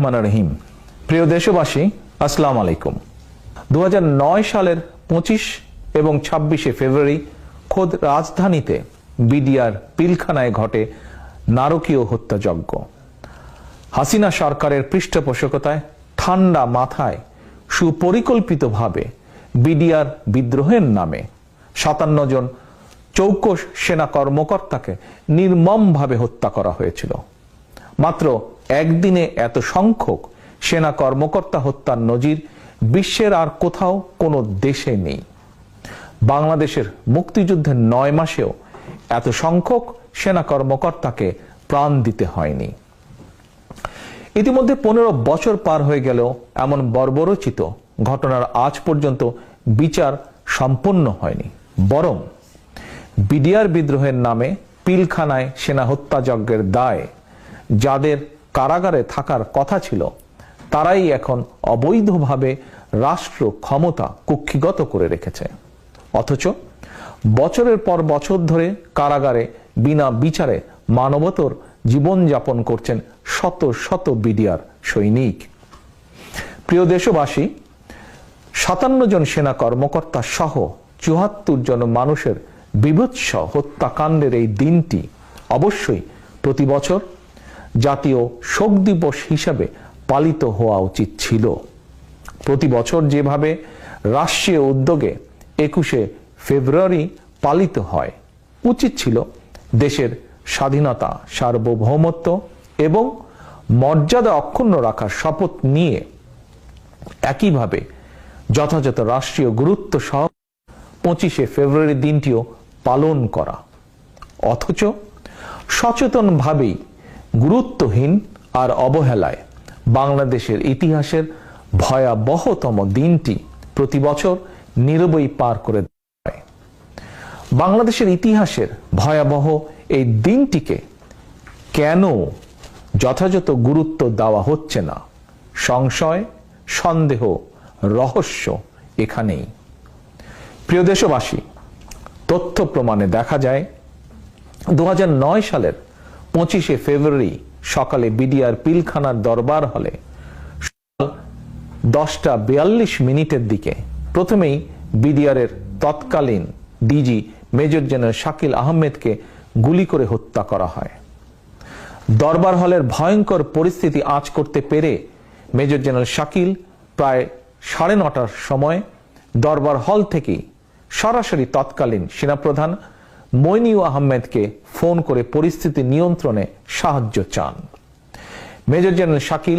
রহিম। প্রিয় দেশবাসী, আসসালামু আলাইকুম। 2009 সালের 25 এবং 26 ফেব্রুয়ারি খোদ রাজধানীতে বিডিআর পিলখানায় ঘটে নারকীয় হত্যাযজ্ঞ। হাসিনা সরকারের পৃষ্ঠপোষকতায় ঠান্ডা মাথায় সুপরিকল্পিতভাবে বিডিআর বিদ্রোহের নামে 57 জন চৌকস সেনা কর্মকর্তাকে নির্মমভাবে হত্যা করা হয়েছিল। মাত্র একদিনে এত সংখ্যক সেনা কর্মকর্তা হত্যার নজির বিশ্বের আর কোথাও কোনো দেশে নেই। বাংলাদেশের মুক্তিযুদ্ধের 9 মাসেও এত সংখ্যক সেনা কর্মকর্তাকে প্রাণ দিতে হয়নি। ইতিমধ্যে 15 বছর পার হয়ে গেলেও এমন বর্বরোচিত ঘটনার আজ পর্যন্ত বিচার সম্পন্ন হয়নি। বরং বিডিআর বিদ্রোহের নামে পিলখানায় সেনা হত্যাযজ্ঞের দায় যাদের কারাগারে থাকার কথা ছিল তারাই এখন অবৈধভাবে রাষ্ট্র ক্ষমতা কুক্ষিগত করে রেখেছে। অথচ বছরের পর বছর ধরে কারাগারে বিনা বিচারে মানবতর জীবনযাপন করছেন শত শত বিডিআর সৈনিক। প্রিয় দেশবাসী, 57 জন সেনা কর্মকর্তা সহ 74 জন মানুষের বিভৎস হত্যাকাণ্ডের এই দিনটি অবশ্যই প্রতি বছর জাতীয় শোক দিবস হিসাবে পালিত হওয়া উচিত ছিল। প্রতি বছর যেভাবে রাষ্ট্রীয় উদ্যোগে 21 ফেব্রুয়ারি পালিত হয়, উচিত ছিল দেশের স্বাধীনতা, সার্বভৌমত্ব এবং মর্যাদা অক্ষুণ্ণ রাখার শপথ নিয়ে একইভাবে যথাযথ রাষ্ট্রীয় গুরুত্ব সহ 25 ফেব্রুয়ারি দিনটিও পালন করা। অথচ সচেতনভাবেই গুরুত্বহীন আর অবহেলায় বাংলাদেশের ইতিহাসের ভয়াবহতম দিনটি প্রতি বছর নীরবেই পার করে দেয়। বাংলাদেশের ইতিহাসের ভয়াবহ এই দিনটিকে কেন যথাযথ গুরুত্ব দেওয়া হচ্ছে না? সংশয়, সন্দেহ, রহস্য এখানেই। প্রিয় দেশবাসী, তথ্য প্রমাণে দেখা যায় 2009 সালের 25 ফেব্রুয়ারি সকালে বিডিআর পিলখানার দরবার হলে 10:42 দিকে প্রথমেই বিডিআরের তৎকালীন ডিজি মেজর জেনারেল শাকিল আহমেদকে গুলি করে হত্যা করা হয়। দরবার হলের ভয়ঙ্কর পরিস্থিতি আঁচ করতে পেরে মেজর জেনারেল শাকিল প্রায় 9:30টার সময় দরবার হল থেকেই সরাসরি তৎকালীন সেনাপ্রধান মইনুল আহমেদকে ফোন করে পরিস্থিতি নিয়ন্ত্রণে সাহায্য চান। Major general Shakil